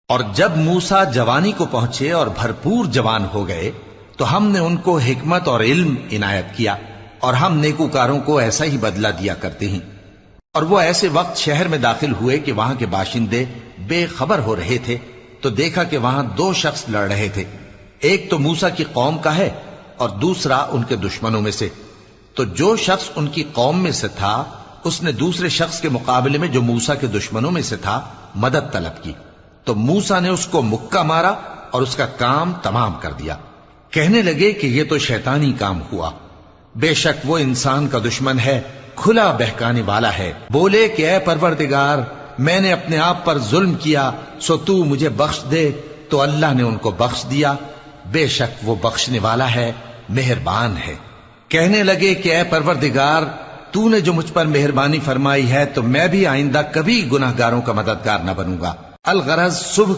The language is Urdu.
اور جب موسیٰ جوانی کو پہنچے اور بھرپور جوان ہو گئے تو ہم نے ان کو حکمت اور علم عنایت کیا، اور ہم نیکوکاروں کو ایسا ہی بدلہ دیا کرتے ہیں۔ اور وہ ایسے وقت شہر میں داخل ہوئے کہ وہاں کے باشندے بے خبر ہو رہے تھے، تو دیکھا کہ وہاں دو شخص لڑ رہے تھے، ایک تو موسیٰ کی قوم کا ہے اور دوسرا ان کے دشمنوں میں سے۔ تو جو شخص ان کی قوم میں سے تھا اس نے دوسرے شخص کے مقابلے میں جو موسیٰ کے دشمنوں میں سے تھا مدد طلب کی، تو موسیٰ نے اس کو مکہ مارا اور اس کا کام تمام کر دیا۔ کہنے لگے کہ یہ تو شیطانی کام ہوا، بے شک وہ انسان کا دشمن ہے، کھلا بہکانے والا ہے۔ بولے کہ اے پروردگار، میں نے اپنے آپ پر ظلم کیا، سو تو مجھے بخش دے، تو اللہ نے ان کو بخش دیا، بے شک وہ بخشنے والا ہے، مہربان ہے۔ کہنے لگے کہ اے پروردگار، تو نے جو مجھ پر مہربانی فرمائی ہے تو میں بھی آئندہ کبھی گناہگاروں کا مددگار نہ بنوں گا۔ الغرض صبح